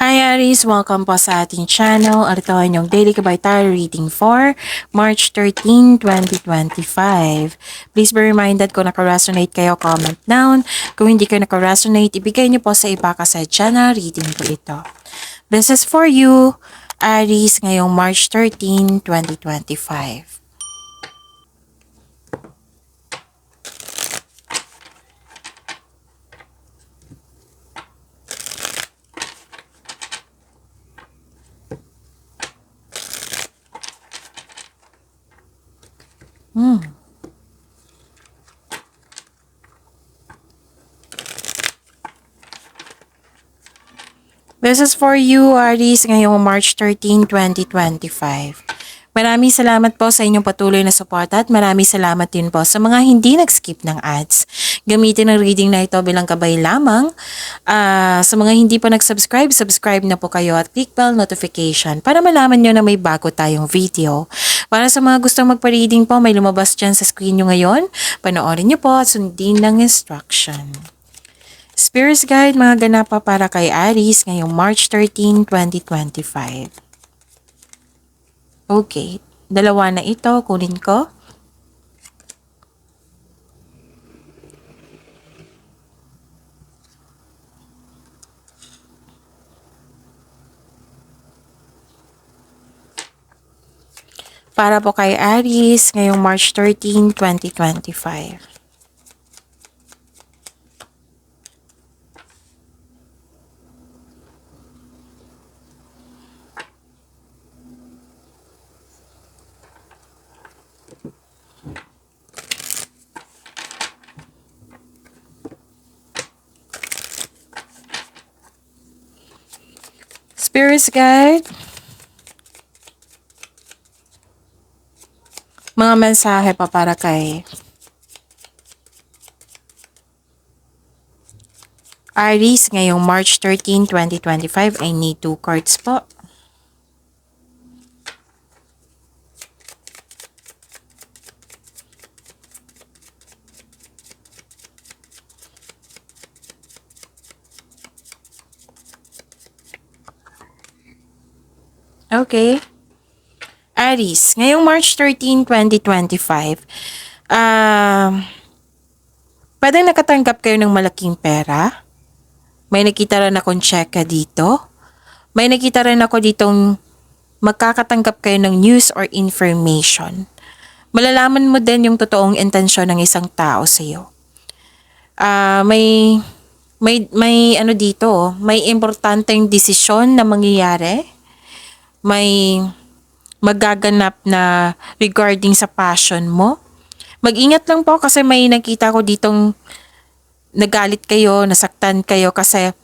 Hi Aries! Welcome po sa ating channel. Ito ay inyong Daily Gabay Tarot Reading for March 13, 2025. Please be reminded kung naka-resonate kayo, comment down. Kung hindi kayo naka-resonate, ibigay niyo po sa iba kasi channel reading po ito. This is for you, Aries, ngayong March 13, 2025. This is for you, Aries, ngayong March 13, 2025. Maraming salamat po sa inyong patuloy na suporta at maraming salamat din po sa mga hindi nag-skip ng ads. Gamitin ang reading na ito bilang gabay lamang. Sa mga hindi pa nag-subscribe, subscribe na po kayo at click bell notification para malaman nyo na may bago tayong video. Para sa mga gustong magpa-reading po, may lumabas dyan sa screen nyo ngayon. Panoorin nyo po at sundin ng instruction. Spirit Guide, mga ganapa para kay Aries ngayong March 13, 2025. Okay, dalawa na ito, kunin ko. Para po kay Aries ngayong March 13, 2025. Spirit Guide, mga mensahe pa para kay Aries ngayong March 13, 2025. I need 2 cards po. Okay. Aries, ngayong March 13, 2025, pwedeng nakatanggap kayo ng malaking pera. May nakita rin akong cheque dito. May nakita rin ako ditong magkakatanggap kayo ng news or information. Malalaman mo din yung totoong intensyon ng isang tao sa iyo. May ano dito, may importanteng desisyon na mangyayari. May magaganap na regarding sa passion mo. Mag-ingat lang po kasi may nakita ko ditong nagalit kayo, nasaktan kayo kasi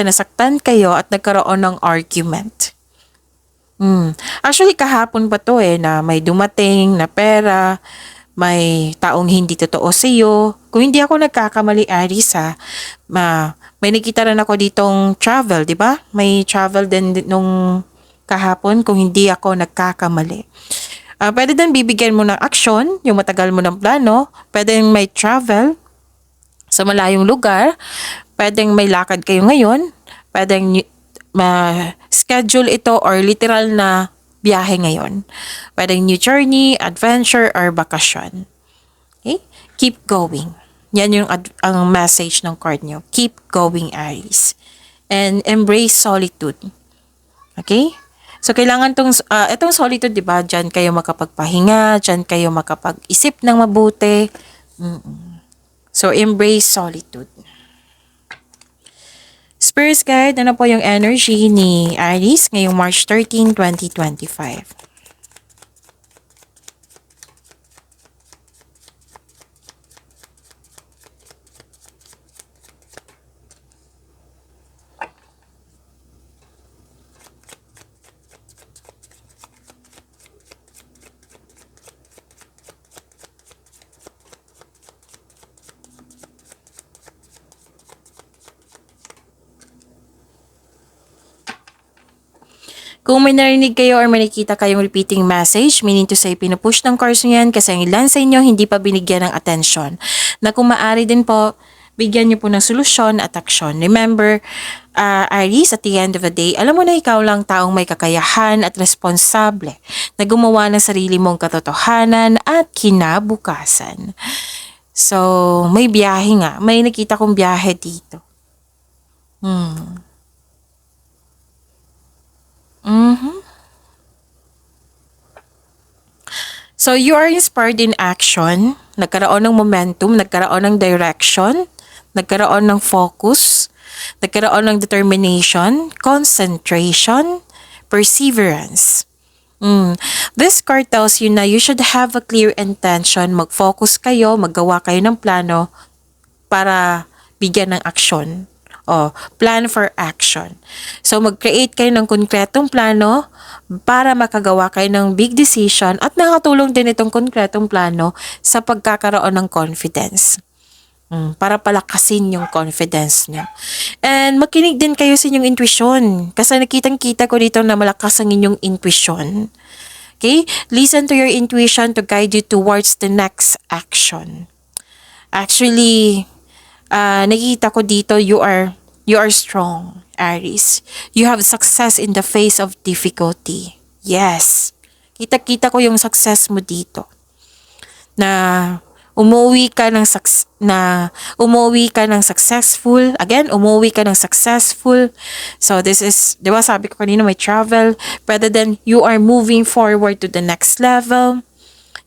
nasaktan kayo at nagkaroon ng argument. Actually, kahapon pa to na may dumating na pera, may taong hindi totoo sa iyo. Kung hindi ako nagkakamali, Aries may nakita rin ako ditong travel, di ba? May travel din nung kahapon kung hindi ako nagkakamali. Pwede din bibigyan mo ng aksyon, yung matagal mo ng plano. Pwede may travel sa malayong lugar. Pwedeng may lakad kayo ngayon. Pwedeng schedule ito or literal na biyahe ngayon. Pwedeng new journey, adventure, or bakasyon. Okay? Keep going. Yan yung ang message ng card nyo. Keep going, Aries. And embrace solitude. Okay? So, kailangan itong solitude, di ba? Diyan kayo makapagpahinga, diyan kayo makapag-isip ng mabuti. So, embrace solitude. Spirit Guide, ano po yung energy ni Aries ngayong March 13, 2025? Kung may narinig kayo or may nakita kayong repeating message, meaning to say pinupush ng cards nyo yan kasi ang ilan sa inyo hindi pa binigyan ng atensyon. Na kung maaari din po, bigyan niyo po ng solusyon at aksyon. Remember, Aries, at the end of the day, alam mo na ikaw lang taong may kakayahan at responsable na gumawa ng sarili mong katotohanan at kinabukasan. So, may biyahe nga. May nakita kong biyahe dito. So, you are inspired in action, nagkaroon ng momentum, nagkaroon ng direction, nagkaroon ng focus, nagkaroon ng determination, concentration, perseverance. This card tells you na you should have a clear intention, mag-focus kayo, maggawa kayo ng plano para bigyan ng aksyon. Plan for action. So, mag-create kayo ng konkretong plano para makagawa kayo ng big decision at nakatulong din itong konkretong plano sa pagkakaroon ng confidence. Para palakasin yung confidence niyo. And makinig din kayo sa inyong intuition kasi nakitang-kita ko dito na malakas ang inyong intuition. Okay? Listen to your intuition to guide you towards the next action. Actually, nakita ko dito you are strong, Aries. You have success in the face of difficulty. Yes. Kita-kita ko yung success mo dito. Na umuwi ka ng successful. Again, umuwi ka ng successful. So this is, di ba sabi ko kanina may travel. Rather than you are moving forward to the next level.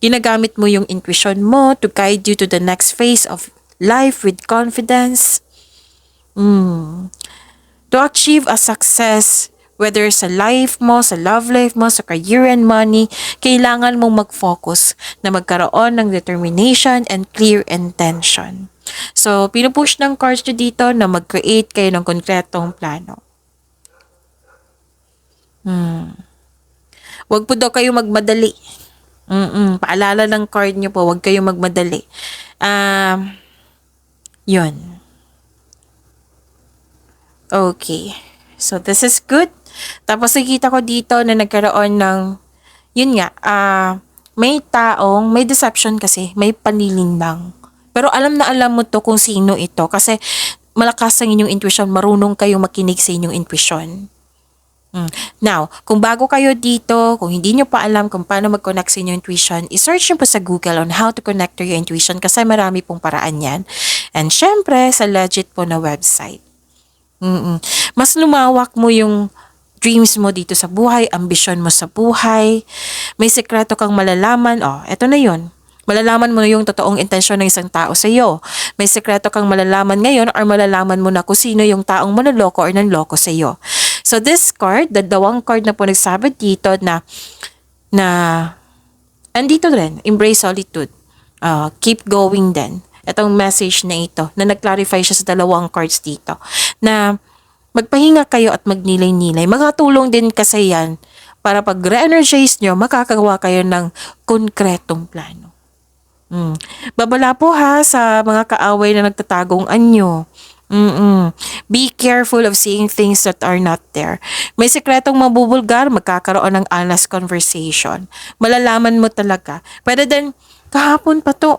Ginagamit mo yung intuition mo to guide you to the next phase of life with confidence. To achieve a success, whether sa life mo, sa love life mo, sa career and money, kailangan mong mag-focus na magkaroon ng determination and clear intention. So, pinupush ng cards nyo dito na mag-create kayo ng konkretong plano. Huwag po daw kayo magmadali. Paalala ng card nyo po, huwag kayo magmadali. Yun. Okay. So, this is good. Tapos, nakikita ko dito na nagkaroon ng, yun nga, may deception kasi, may panlilinlang. Pero alam na alam mo to kung sino ito kasi malakas ang inyong intuition, marunong kayong makinig sa inyong intuition. Now, kung bago kayo dito, kung hindi nyo pa alam kung paano mag-connect sa inyong intuition, isearch nyo po sa Google on how to connect to your intuition kasi marami pong paraan yan. And syempre, sa legit po na website. Mas lumawak mo yung dreams mo dito sa buhay, ambisyon mo sa buhay, may sekreto kang malalaman, eto na yun. Malalaman mo yung totoong intensyon ng isang tao sa iyo. May sekreto kang malalaman ngayon or malalaman mo na kung sino yung taong manloloko or nanloko sa iyo. So this card, dalawang card na po nagsabi dito na andito rin, embrace solitude. Keep going din. Itong message na ito, na nag-clarify siya sa dalawang cards dito, na magpahinga kayo at magnilay-nilay. Makatulong din kasi yan para pag re-energize nyo, makakagawa kayo ng konkretong plano. Babala po ha sa mga kaaway na nagtatagong anyo. Be careful of seeing things that are not there. May sekretong mabubulgar, magkakaroon ng honest conversation. Malalaman mo talaga. Pwede din, kahapon pa to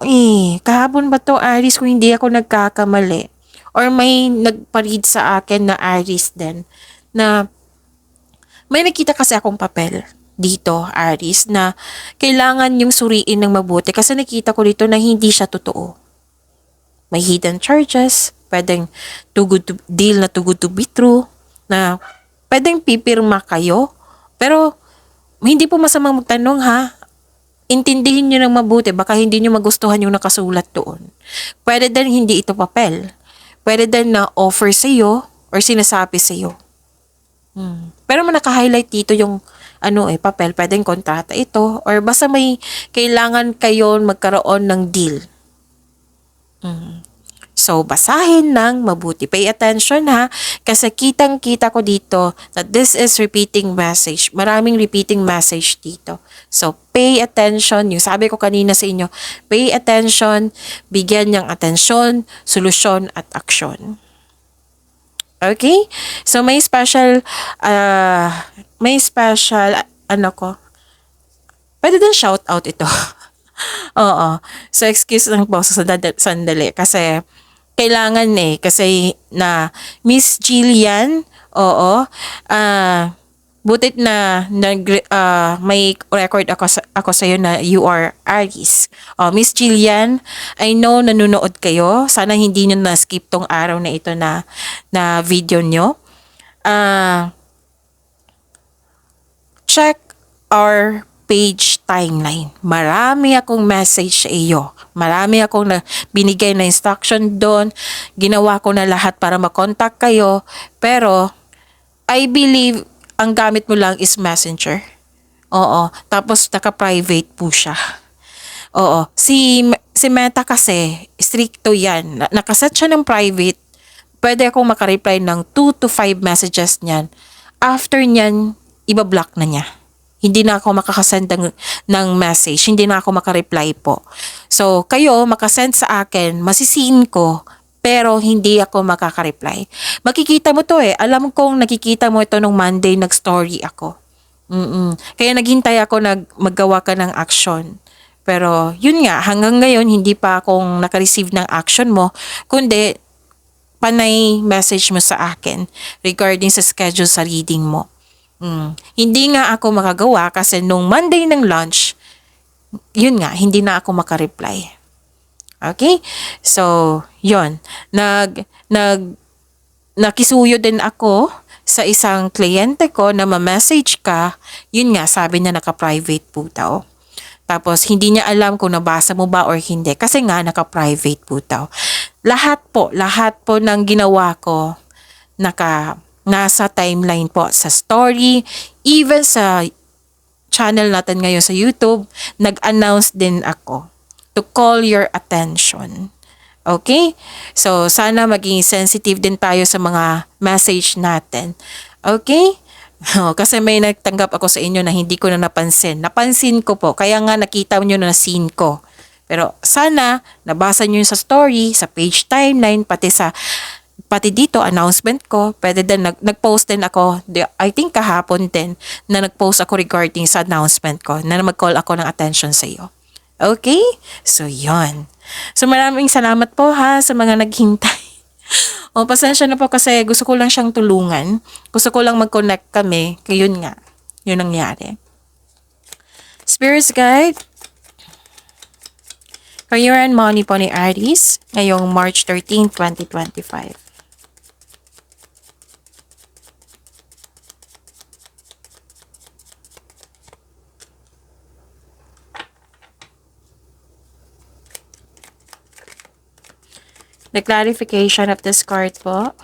Aries, kung hindi ako nagkakamali. Or may nagpa-read sa akin na Aries din, na may nakita kasi akong papel dito, Aries, na kailangan yung suriin ng mabuti kasi nakita ko dito na hindi siya totoo. May hidden charges, pwedeng too good to be true, na pwedeng pipirma kayo, pero hindi po masamang magtanong ha. Intindihin nyo ng mabuti, baka hindi nyo magustuhan yung nakasulat doon. Pwede din hindi ito papel. Pwede din na offer sa iyo or sinasabi sa iyo. Pero naka-highlight dito yung papel, pwedeng kontrata ito or basta may kailangan kayo magkaroon ng deal. So, basahin ng mabuti. Pay attention ha, kasi kitang-kita ko dito that this is repeating message. Maraming repeating message dito. So, pay attention. Yung sabi ko kanina sa inyo, pay attention, bigyan niyang atensyon, solusyon at aksyon. Okay? So, may special, pwede din shout out ito. Oo. So, excuse lang po sa sandali kasi kailangan kasi na Miss Jillian, oo, butit na may record ako sa na you are Aries. Miss Jillian, I know nanonood kayo. Sana hindi niyo na-skip tong araw na ito na video nyo. Check our page timeline. Marami akong message sa iyo. Marami akong binigay na instruction doon. Ginawa ko na lahat para makontak kayo. Pero, I believe, ang gamit mo lang is Messenger. Oo. Tapos, naka-private po siya. Oo. Si Meta kasi, stricto yan. Nakaset siya ng private. Pwede akong makareply ng 2 to 5 messages niyan. After niyan, ibablock na niya. Hindi na ako makakasend ng message. Hindi na ako makareply po. So, kayo makasend sa akin, masisin ko, pero hindi ako makakareply. Makikita mo to Alam kong nakikita mo ito nung Monday, nag-story ako. Kaya naghintay ako maggawa ka ng action. Pero, yun nga, hanggang ngayon, hindi pa akong nakareceive ng action mo, kundi, panay message mo sa akin regarding sa schedule sa reading mo. Hindi nga ako makagawa kasi nung Monday ng lunch, yun nga, hindi na ako makareply. Okay? So, yun. Nakisuyo din ako sa isang kliyente ko na ma-message ka, yun nga, sabi niya naka-private po daw. Tapos, hindi niya alam kung nabasa mo ba or hindi. Kasi nga, naka-private po daw. Lahat po ng ginawa ko, nasa timeline po, sa story, even sa channel natin ngayon sa YouTube, nag-announce din ako to call your attention. Okay? So, sana maging sensitive din tayo sa mga message natin. Okay? Kasi may nagtanggap ako sa inyo na hindi ko na napansin. Napansin ko po, kaya nga nakita nyo na scene ko. Pero sana, nabasa nyo sa story, sa page timeline, pati dito, announcement ko, pwede din, nag-post din ako, I think kahapon din, na nag-post ako regarding sa announcement ko, na mag-call ako ng attention sa iyo. Okay? So, yon. So, maraming salamat po sa mga naghintay. Pasensya na po kasi gusto ko lang siyang tulungan. Gusto ko lang mag-connect kami. Kaya yun nga. Yun nangyari. Spirits Guide. Career and Money po ni Aries ngayong March 13, 2025. The clarification of this card po.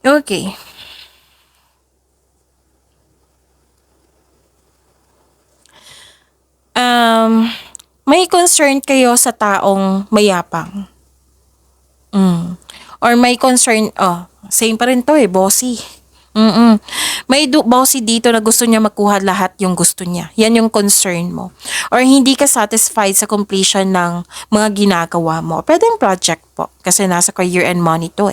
Okay. May concern kayo sa taong mayapang. Or may concern, same pa rin to bossy. May bossy dito na gusto niya makuha lahat yung gusto niya. Yan yung concern mo. Or hindi ka satisfied sa completion ng mga ginagawa mo. Pwedeng project po. Kasi nasa career and money to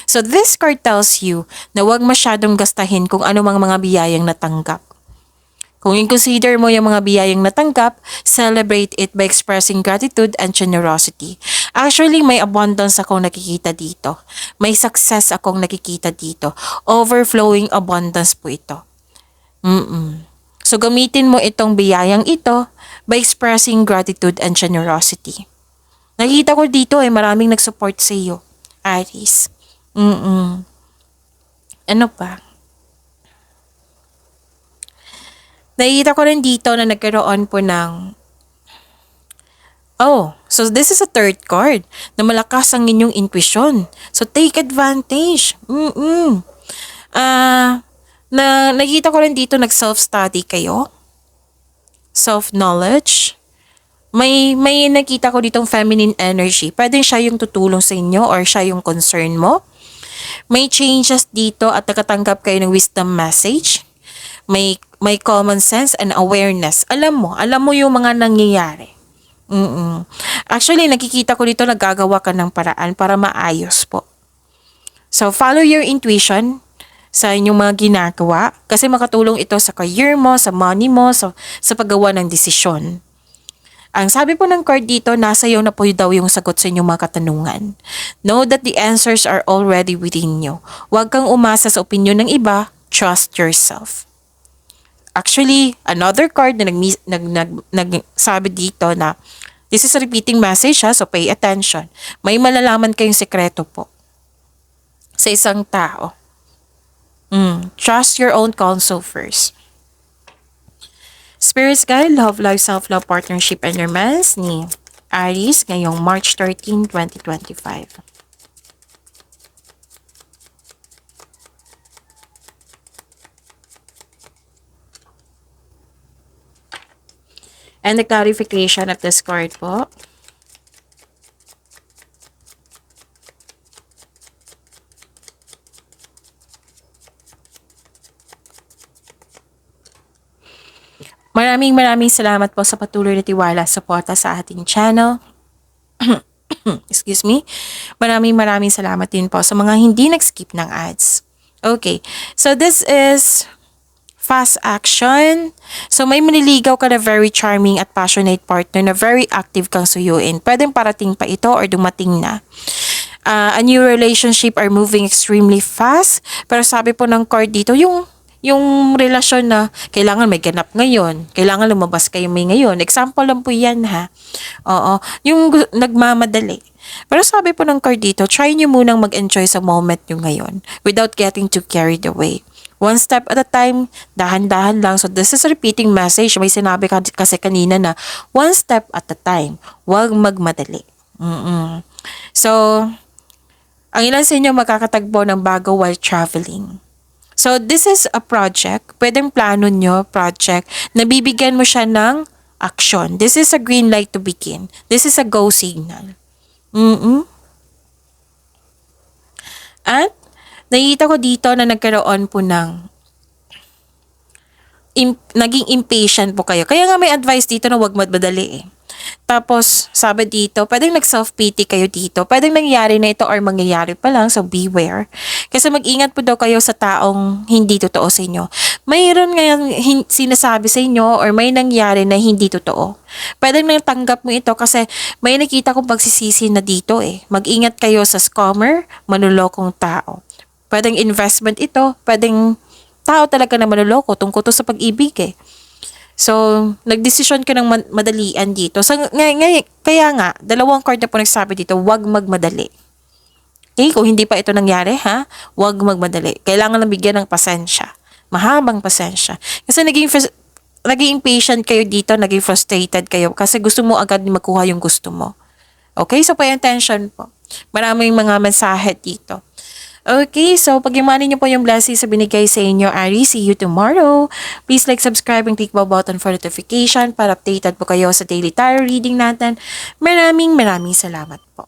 So this card tells you na huwag masyadong gastahin kung ano mga biyayang natanggap. Kung i-consider mo yung mga biyayang natanggap, celebrate it by expressing gratitude and generosity. Actually, may abundance akong nakikita dito. May success akong nakikita dito. Overflowing abundance po ito. So, gamitin mo itong biyayang ito by expressing gratitude and generosity. Nakita ko dito maraming nag-support sa iyo, Aries. Ano pa? Nakikita ko rin dito na nagkaroon po ng so this is a third card na malakas ang inyong intuition. So take advantage. Nakikita ko rin dito nag-self-study kayo. Self-knowledge. May nakita ko ditong feminine energy. Pwedeng siya yung tutulong sa inyo or siya yung concern mo. May changes dito at nakatanggap kayo ng wisdom message. May common sense and awareness. Alam mo yung mga nangyayari. Actually, nakikita ko dito nagagawa ka ng paraan para maayos po. So, follow your intuition. sa inyong mga ginagawa kasi makatulong ito sa career mo, sa money mo, sa paggawa ng desisyon. Ang sabi po ng card dito, nasa iyo na po daw yung sagot sa inyong mga katanungan. Know that the answers are already within you. Huwag kang umasa sa opinion ng iba, trust yourself. Actually, another card na nagsabi dito na this is a repeating message so pay attention. May malalaman kayong sekreto po sa isang tao. Trust your own counsel first. Spirits Guide, Love Life, Self-Love, Partnership, and Romance ni Aries ngayong March 13, 2025. And the clarification of this card po. Maraming salamat po sa patuloy na tiwala suporta sa ating channel. Excuse me. Maraming salamat din po sa mga hindi nag-skip ng ads. Okay. So this is fast action. So may maniligaw ka na very charming at passionate partner na very active kang suyuin. Pwedeng parating pa ito or dumating na. A new relationship are moving extremely fast. Pero sabi po ng card dito, yung relasyon na kailangan may ganap ngayon, kailangan lumabas kayo may ngayon. Example lang po yan ha. Oo, yung nagmamadali. Pero sabi po ng card dito, try nyo munang mag-enjoy sa moment nyo ngayon without getting too carried away. One step at a time, dahan-dahan lang. So this is a repeating message. May sinabi kasi kanina na one step at a time. Huwag magmadali. So, ang ilan sa inyo makakatagpo ng bago while traveling. So, this is a project. Pwedeng plano nyo, project, na bibigyan mo siya ng action. This is a green light to begin. This is a go signal. At, nakikita ko dito na nagkaroon po ng naging impatient po kayo. Kaya nga may advice dito na huwag magmadali eh. Tapos, sabi dito, pwedeng nag-self-pity kayo dito. Pwedeng nangyari na ito or mangyayari pa lang, so beware. Kasi mag-ingat po daw kayo sa taong hindi totoo sa inyo. Mayroon ngayon sinasabi sa inyo or may nangyari na hindi totoo. Pwedeng natanggap mo ito kasi may nakita kong pagsisisi na dito eh. Mag-ingat kayo sa scammer, manulokong tao. Pwedeng investment ito, pwedeng tao talaga na manuloko tungkol to sa pag-ibig eh. So, nagdesisyon ka ng madalian dito. So, kaya nga, dalawang card na po nagsabi dito, huwag magmadali. Okay, kung hindi pa ito nangyari, huwag magmadali. Kailangan lang bigyan ng pasensya. Mahabang pasensya. Kasi naging impatient kayo dito, naging frustrated kayo kasi gusto mo agad makuha yung gusto mo. Okay, so pay attention po. Maraming mga mensahe dito. Okay, so pag-imanin niyo po yung blessings sa binigay sa inyo, Aries. See you tomorrow. Please like, subscribe, and click the button for notification para updated po kayo sa daily tarot reading natin. Maraming salamat po.